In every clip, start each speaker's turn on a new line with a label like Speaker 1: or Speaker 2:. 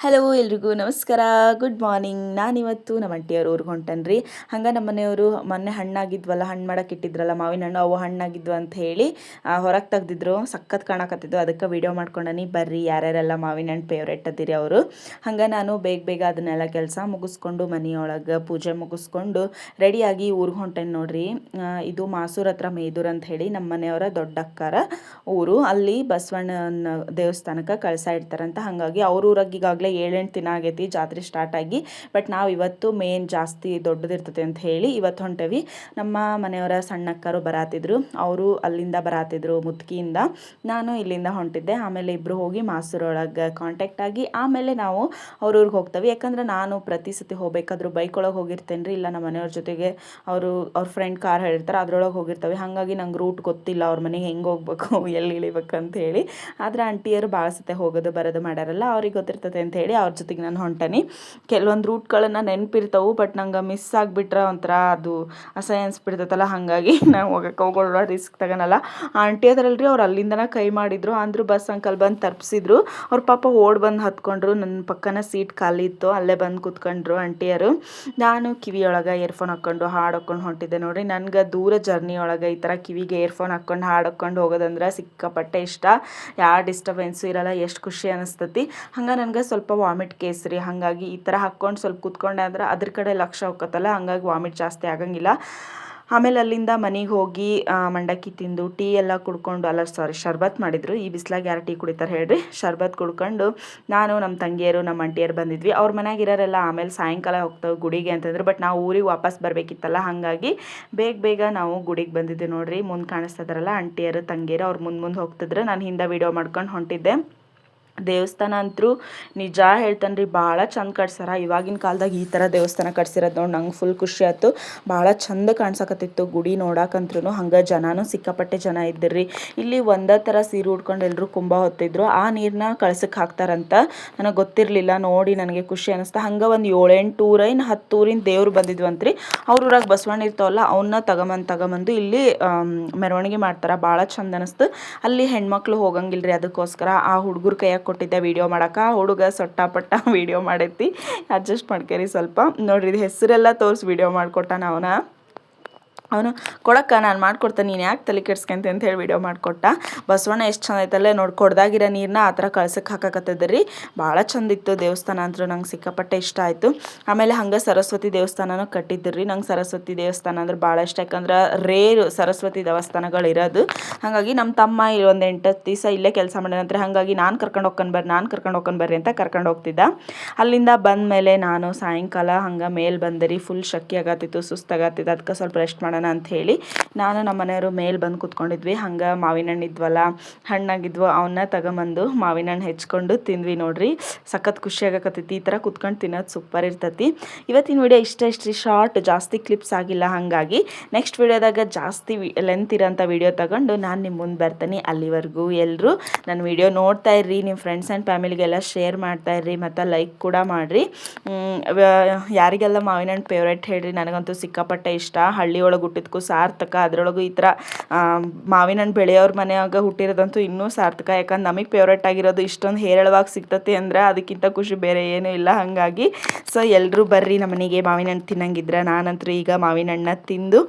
Speaker 1: Hello ಎಲ್ರಿಗೂ ನಮಸ್ಕಾರ. Good morning. ನಾನಿವತ್ತು ನಮ್ಮ ಆಂಟಿಯವ್ರ ಊರಿಗೆ ಹೊಂಟನ್ರಿ. ಹಂಗೆ ನಮ್ಮ ಮನೆಯವರು ಮೊನ್ನೆ ಹಣ್ಣಾಗಿದ್ವಲ್ಲ, ಹಣ್ಣು ಮಾಡಕ್ಕೆ ಇಟ್ಟಿದ್ರಲ್ಲ ಮಾವಿನ ಹಣ್ಣು, ಅವು ಹಣ್ಣಾಗಿದ್ವು ಅಂತ ಹೇಳಿ ಹೊರಗೆ ತೆಗ್ದಿದ್ರು. ಸಖತ್ ಕಾಣಕತ್ತಿದ್ದು, ಅದಕ್ಕೆ ವಿಡಿಯೋ ಮಾಡ್ಕೊಂಡನಿ. ಬರ್ರಿ ಯಾರ್ಯಾರೆಲ್ಲ ಮಾವಿನ ಹಣ್ಣು ಫೇವ್ರೇಟ್ ಅದಿರಿ ಅವರು. ಹಂಗೆ ನಾನು ಬೇಗ ಬೇಗ ಅದನ್ನೆಲ್ಲ ಕೆಲಸ ಮುಗಿಸ್ಕೊಂಡು ಮನೆಯೊಳಗೆ ಪೂಜೆ ಮುಗಿಸ್ಕೊಂಡು ರೆಡಿಯಾಗಿ ಊರಿಗೆ ಹೊಂಟೇನಿ ನೋಡ್ರಿ. ಇದು ಮಾಸೂರ್ ಹತ್ರ ಮೇದೂರು ಅಂತ ಹೇಳಿ ನಮ್ಮ ಮನೆಯವರ ದೊಡ್ಡ ಅಕ್ಕರ ಊರು. ಅಲ್ಲಿ ಬಸವಣ್ಣನ ದೇವಸ್ಥಾನಕ್ಕೆ ಕಳಸ ಇಡ್ತಾರಂತ. ಹಾಗಾಗಿ ಅವ್ರ ಊರಾಗ ಈಗಾಗಲೇ 7-8 ದಿನ ಆಗೈತಿ ಜಾತ್ರೆ ಸ್ಟಾರ್ಟ್ ಆಗಿ. ಬಟ್ ನಾವು ಇವತ್ತು ಮೇನ್ ಜಾಸ್ತಿ ದೊಡ್ಡದಿರ್ತದೆ ಅಂತ ಹೇಳಿ ಇವತ್ತು ಹೊಂಟೇವಿ. ನಮ್ಮ ಮನೆಯವರ ಸಣ್ಣಕ್ಕರು ಬರಾತಿದ್ರು, ಅವರು ಅಲ್ಲಿಂದ ಬರಾತಿದ್ರು ಮುತ್ಕಿಯಿಂದ. ನಾನು ಇಲ್ಲಿಂದ ಹೊಂಟಿದ್ದೆ. ಆಮೇಲೆ ಇಬ್ಬರು ಹೋಗಿ ಮಾಸೂರೊಳಗೆ ಕಾಂಟ್ಯಾಕ್ಟ್ ಆಗಿ ಆಮೇಲೆ ನಾವು ಅವ್ರ ಊರಿಗೆ ಹೋಗ್ತೇವೆ. ಯಾಕಂದ್ರೆ ನಾನು ಪ್ರತಿ ಸತಿ ಹೋಗ್ಬೇಕಾದ್ರೂ ಬೈಕ್ ಒಳಗೆ ಹೋಗಿರ್ತೇನೆ ರೀ, ಇಲ್ಲ ನಮ್ಮ ಮನೆಯವ್ರ ಜೊತೆಗೆ ಅವ್ರ ಫ್ರೆಂಡ್ ಕಾರ್ ಹೇಳಿರ್ತಾರೆ, ಅದ್ರೊಳಗೆ ಹೋಗಿರ್ತವೆ. ಹಾಗಾಗಿ ನಂಗೆ ರೂಟ್ ಗೊತ್ತಿಲ್ಲ, ಅವ್ರ ಮನೆಗೆ ಹೆಂಗೆ ಹೋಗ್ಬೇಕು ಎಲ್ಲಿ ಇಳಿಬೇಕು ಅಂತ ಹೇಳಿ. ಆದರೆ ಆಂಟಿಯರು ಭಾಳ ಸತೆ ಹೋಗೋದು ಬರೋದು ಮಾಡ್ಯಾರಲ್ಲ, ಅವ್ರಿಗೆ ಗೊತ್ತಿರ್ತದೆ ಅಂತ ಹೇಳಿ ಅವ್ರ ಜೊತೆಗೆ ನಾನು ಹೊಂಟನಿ. ಕೆಲವೊಂದು ರೂಟ್ಗಳನ್ನು ನೆನಪಿರ್ತಾವೆ, ಬಟ್ ನಂಗೆ ಮಿಸ್ ಆಗಿಬಿಟ್ರೆ ಒಂಥರ ಅದು ಅಸಹ್ಯ ಅನ್ಸ್ಬಿಡ್ತೈತಲ್ಲ. ಹಾಗಾಗಿ ನಾವು ಹೋಗೋಲ್ಲ, ರಿಸ್ಕ್ ತಗೊಳಲ್ಲ. ಆಂಟಿ ಅದರಲ್ರಿ, ಅವ್ರು ಅಲ್ಲಿಂದನೇ ಕೈ ಮಾಡಿದ್ರು. ಅಂದರು ಬಸ್ ಅಂಕಲ್ ಬಂದು ತಪ್ಪಿಸಿದ್ರು. ಅವ್ರ ಪಾಪ ಓಡ್ ಬಂದು ಹತ್ಕೊಂಡ್ರು. ನನ್ನ ಪಕ್ಕನ ಸೀಟ್ ಖಾಲಿ ಇತ್ತು, ಅಲ್ಲೇ ಬಂದು ಕೂತ್ಕೊಂಡ್ರು ಆಂಟಿಯರು. ನಾನು ಕಿವಿಯೊಳಗೆ ಇಯರ್ಫೋನ್ ಹಾಕ್ಕೊಂಡು ಹಾಡು ಹಾಕ್ಕೊಂಡು ಹೊಂಟಿದ್ದೆ ನೋಡಿರಿ. ನನಗೆ ದೂರ ಜರ್ನಿ ಒಳಗೆ ಈ ಥರ ಕಿವಿಗೆ ಇಯರ್ಫೋನ್ ಹಾಕ್ಕೊಂಡು ಹಾಡು ಹಾಕ್ಕೊಂಡು ಹೋಗೋದಂದ್ರೆ ಸಿಕ್ಕಾಪಟ್ಟೆ ಇಷ್ಟ. ಯಾವ ಡಿಸ್ಟರ್ಬೆನ್ಸು ಇರಲ್ಲ, ಎಷ್ಟು ಖುಷಿ ಅನಿಸ್ತತಿ. ಹಂಗೆ ನನಗೆ ಸ್ವಲ್ಪ ವಾಮಿಟ್ ಕೇಸ್ರಿ. ಹಾಗಾಗಿ ಈ ಥರ ಹಾಕ್ಕೊಂಡು ಸ್ವಲ್ಪ ಕೂತ್ಕೊಂಡೆ ಅಂದ್ರೆ ಅದ್ರ ಕಡೆ ಲಕ್ಷ ಹೋಗತ್ತಲ್ಲ, ಹಂಗಾಗಿ ವಾಮಿಟ್ ಜಾಸ್ತಿ ಆಗಂಗಿಲ್ಲ. ಆಮೇಲೆ ಅಲ್ಲಿಂದ ಮನೆಗೆ ಹೋಗಿ ಮಂಡಕ್ಕಿ ತಿಂದು ಟೀ ಎಲ್ಲ ಕುಡ್ಕೊಂಡು, ಅಲ್ಲ ಸಾರಿ ಶರ್ಬತ್ ಮಾಡಿದ್ರು. ಈ ಬಿಸ್ಲಾಗ ಯಾರು ಟೀ ಕುಡಿತಾರೆ ಹೇಳ್ರಿ. ಶರ್ಬತ್ ಕುಡ್ಕೊಂಡು ನಾನು ನಮ್ಮ ತಂಗಿಯರು ನಮ್ಮ ಅಂಟಿಯರು ಬಂದಿದ್ವಿ. ಅವ್ರ ಮನೆಯಾಗ ಇರೋರೆಲ್ಲ ಆಮೇಲೆ ಸಾಯಂಕಾಲ ಹೋಗ್ತೇವೆ ಗುಡಿಗೆ ಅಂತಂದ್ರೆ. ಬಟ್ ನಾವು ಊರಿಗೆ ವಾಪಸ್ ಬರಬೇಕಿತ್ತಲ್ಲ, ಹಾಗಾಗಿ ಬೇಗ ಬೇಗ ನಾವು ಗುಡಿಗೆ ಬಂದಿದ್ದೆ ನೋಡ್ರಿ. ಮುಂದೆ ಕಾಣಿಸ್ತಿದಾರಲ್ಲ ಅಂಟಿಯರು ತಂಗಿಯರು, ಅವ್ರು ಮುಂದೆ ಹೋಗ್ತಿದ್ರು, ನಾನು ಹಿಂದೆ ವಿಡಿಯೋ ಮಾಡ್ಕೊಂಡು ಹೊಂಟಿದ್ದೆ. ದೇವಸ್ಥಾನ ಅಂತೂ ನಿಜ ಹೇಳ್ತಾನೆ ರೀ, ಭಾಳ ಚಂದ ಕಟ್ಸಾರ. ಇವಾಗಿನ ಕಾಲದಾಗ ಈ ಥರ ದೇವಸ್ಥಾನ ಕಟ್ಸಿರೋದು ನೋಡಿ ನಂಗೆ ಫುಲ್ ಖುಷಿ ಆಯ್ತು. ಭಾಳ ಚಂದ ಕಾಣ್ಸಕತ್ತಿತ್ತು ಗುಡಿ ನೋಡಾಕಂತ್ರು. ಹಂಗೆ ಜನನೂ ಸಿಕ್ಕಾಪಟ್ಟೆ ಜನ ಇದ್ದಿರ್ರಿ. ಇಲ್ಲಿ ಒಂದೇ ಥರ ಸೀರೆ ಉಟ್ಕೊಂಡು ಎಲ್ಲರೂ ಕುಂಭ ಹೊತ್ತಿದ್ರು. ಆ ನೀರನ್ನ ಕಳ್ಸಕ್ಕೆ ಹಾಕ್ತಾರಂತ, ನನಗೆ ಗೊತ್ತಿರಲಿಲ್ಲ. ನೋಡಿ ನನಗೆ ಖುಷಿ ಅನ್ನಿಸ್ತಾ. ಹಂಗೆ ಒಂದು 7-8 ಊರಿನ 10 ಊರಿನ ದೇವ್ರು ಬಂದಿದ್ವಂತ್ರಿ. ಅವ್ರ ಊರಾಗ ಬಸವಣ್ಣ ಇರ್ತಾವಲ್ಲ, ಅವನ್ನ ತಗೊಂಬಂದು ಇಲ್ಲಿ ಮೆರವಣಿಗೆ ಮಾಡ್ತಾರೆ. ಭಾಳ ಚಂದ ಅನ್ನಿಸ್ತು. ಅಲ್ಲಿ ಹೆಣ್ಮಕ್ಳು ಹೋಗಂಗಿಲ್ರಿ, ಅದಕ್ಕೋಸ್ಕರ ಆ ಹುಡುಗರು ಕೈಯಾಗ ಕೊಟ್ಟಿದ್ದೆ ವಿಡಿಯೋ ಮಾಡಕ್ಕೆ. ಆ ಹುಡುಗ ಸೊಟ್ಟಾಪಟ್ಟ ವಿಡಿಯೋ ಮಾಡೈತಿ, ಅಡ್ಜಸ್ಟ್ ಮಾಡ್ಕೇರಿ ಸ್ವಲ್ಪ. ನೋಡ್ರಿ ಇದು ಹೆಸರೆಲ್ಲ ತೋರಿಸಿ ವಿಡಿಯೋ ಮಾಡಿಕೊಟ್ಟ ಅವನು ಕೊಡಕ್ಕ ನಾನು ಮಾಡ್ಕೊಡ್ತೇನೆ, ನೀನು ಯಾಕೆ ತಲೆ ಕೆಡ್ಸ್ಕೊಂತ ಅಂತ ಹೇಳಿ ವಿಡಿಯೋ ಮಾಡಿಕೊಟ್ಟ. ಬಸವಣ್ಣ ಎಷ್ಟು ಚಂದ ಐತಲ್ಲ ನೋಡಿ, ಕೊಡ್ದಾಗಿರೋ ನೀರನ್ನ ಆ ಥರ ಕಳ್ಸಕ್ಕೆ ಹಾಕಕತ್ತಿದ್ರಿ. ಭಾಳ ಚಂದ ಇತ್ತು ದೇವಸ್ಥಾನ ಅಂತೂ, ನಂಗೆ ಸಿಕ್ಕಾಪಟ್ಟೆ ಇಷ್ಟ ಆಯಿತು. ಆಮೇಲೆ ಹಂಗೆ ಸರಸ್ವತಿ ದೇವಸ್ಥಾನನೂ ಕಟ್ಟಿದ್ರಿ. ನಂಗೆ ಸರಸ್ವತಿ ದೇವಸ್ಥಾನ ಅಂದ್ರೆ ಭಾಳ ಇಷ್ಟ. ಯಾಕಂದ್ರೆ ರೇರು ಸರಸ್ವತಿ ದೇವಸ್ಥಾನಗಳು ಇರೋದು. ಹಾಗಾಗಿ ನಮ್ಮ ತಮ್ಮ ಒಂದು 8-10 ದಿವಸ ಇಲ್ಲೇ ಕೆಲಸ ಮಾಡ್ಯಾನಂದ್ರೆ, ಹಾಗಾಗಿ ನಾನು ಕರ್ಕೊಂಡು ಹೋಗ್ಕೊಂಡು ಬರ್ರಿ ಅಂತ ಕರ್ಕೊಂಡು ಹೋಗ್ತಿದ್ದ. ಅಲ್ಲಿಂದ ಬಂದ ಮೇಲೆ ನಾನು ಸಾಯಂಕಾಲ ಹಂಗೆ ಮೇಲೆ ಬಂದರಿ. ಫುಲ್ ಶಕ್ತಿ ಆಗತ್ತಿತ್ತು, ಸುಸ್ತಾಗತ್ತಿತ್ತು. ಅದಕ್ಕೆ ಸ್ವಲ್ಪ ರೆಸ್ಟ್ ಮಾಡೋಣ ಅಂತ ಹೇಳಿ ನಾನು ನಮ್ಮ ಮನೆಯವರು ಮೇಲೆ ಬಂದು ಕೂತ್ಕೊಂಡಿದ್ವಿ. ಹಂಗೆ ಮಾವಿನ ಹಣ್ಣು ಇದ್ವಲ್ಲ, ಹಣ್ಣಾಗಿದ್ವು, ಅವನ್ನ ತಗೊಂಬಂದು ಮಾವಿನ ಹಣ್ಣು ಹೆಚ್ಕೊಂಡು ತಿಂದ್ವಿ ನೋಡ್ರಿ. ಸಖತ್ ಖುಷಿ ಆಗಕತ್ತೈತಿ. ಈ ಥರ ಕುತ್ಕೊಂಡು ತಿನ್ನೋದು ಸೂಪರ್ ಇರ್ತೈತಿ. ಇವತ್ತಿನ ವಿಡಿಯೋ ಇಷ್ಟ ಶಾರ್ಟ್, ಜಾಸ್ತಿ ಕ್ಲಿಪ್ಸ್ ಆಗಿಲ್ಲ. ಹಾಗಾಗಿ ನೆಕ್ಸ್ಟ್ ವಿಡಿಯೋದಾಗ ಜಾಸ್ತಿ ಲೆಂತ್ ಇರೋಂಥ ವಿಡಿಯೋ ತಗೊಂಡು ನಾನು ನಿಮ್ಮ ಮುಂದೆ ಬರ್ತೀನಿ. ಅಲ್ಲಿವರೆಗೂ ಎಲ್ಲರೂ ನನ್ನ ವಿಡಿಯೋ ನೋಡ್ತಾ ಇರ್ರಿ, ನಿಮ್ಮ ಫ್ರೆಂಡ್ಸ್ ಆ್ಯಂಡ್ ಫ್ಯಾಮಿಲಿಗೆಲ್ಲ ಶೇರ್ ಮಾಡ್ತಾ ಇರ್ರಿ, ಮತ್ತು ಲೈಕ್ ಕೂಡ ಮಾಡಿರಿ. ಯಾರಿಗೆಲ್ಲ ಮಾವಿನ ಹಣ್ಣು ಫೇವ್ರೇಟ್ ಹೇಳ್ರಿ. ನನಗಂತೂ ಸಿಕ್ಕಾಪಟ್ಟೆ ಇಷ್ಟ. ಹಳ್ಳಿ ಒಳಗೆ ಹುಟ್ಟಿದ್ಕೂ ಸಾರ್ಥಕ. ಅದರೊಳಗೂ ಈ ಥರ ಮಾವಿನ ಹಣ್ಣು ಬೆಳೆಯೋರ ಮನೆಯಾಗ ಹುಟ್ಟಿರೋದಂತೂ ಇನ್ನೂ ಸಾರ್ಥಕ. ಯಾಕಂದ್ರೆ ನಮಗೆ ಫೇವ್ರೇಟ್ ಆಗಿರೋದು ಇಷ್ಟೊಂದು ಹೇರಳವಾಗಿ ಸಿಗ್ತತಿ ಅಂದ್ರೆ ಅದಕ್ಕಿಂತ ಖುಷಿ ಬೇರೆ ಏನೂ ಇಲ್ಲ. ಹಾಗಾಗಿ ಸೊ ಎಲ್ಲರೂ ಬರ್ರಿ ನಮ್ಮ ಮನೆಗೆ ಮಾವಿನ ಹಣ್ಣು ತಿನ್ನಂಗಿದ್ರೆ. ನಾನಂತೂ ಈಗ ಮಾವಿನ ಹಣ್ಣನ್ನ ತಿಂದು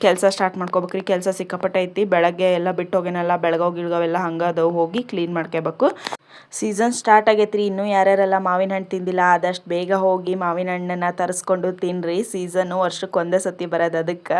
Speaker 1: ಕೆಲಸ ಸ್ಟಾರ್ಟ್ ಮಾಡ್ಕೋಬೇಕ್ರಿ. ಕೆಲಸ ಸಿಕ್ಕಾಪಟ್ಟೆ ಐತಿ. ಬೆಳಗ್ಗೆ ಎಲ್ಲ ಬಿಟ್ಟು ಹೋಗೇನಲ್ಲ, ಬೆಳಗೋಗಿಳ್ಗವೆಲ್ಲ ಹಂಗೆ ಅದಾವು, ಹೋಗಿ ಕ್ಲೀನ್ ಮಾಡ್ಕೋಬೇಕು. ಸೀಸನ್ ಸ್ಟಾರ್ಟ್ ಆಗೈತ್ರಿ. ಇನ್ನೂ ಯಾರ್ಯಾರೆಲ್ಲ ಮಾವಿನ ಹಣ್ಣು ತಿಂದಿಲ್ಲ ಆದಷ್ಟು ಬೇಗ ಹೋಗಿ ಮಾವಿನ ಹಣ್ಣನ್ನು ತರಿಸ್ಕೊಂಡು ತಿನ್ನಿರಿ. ಸೀಸನ್ನು ವರ್ಷಕ್ಕೆ ಒಂದೇ ಸತಿ ಬರೋದು, ಅದಕ್ಕೆ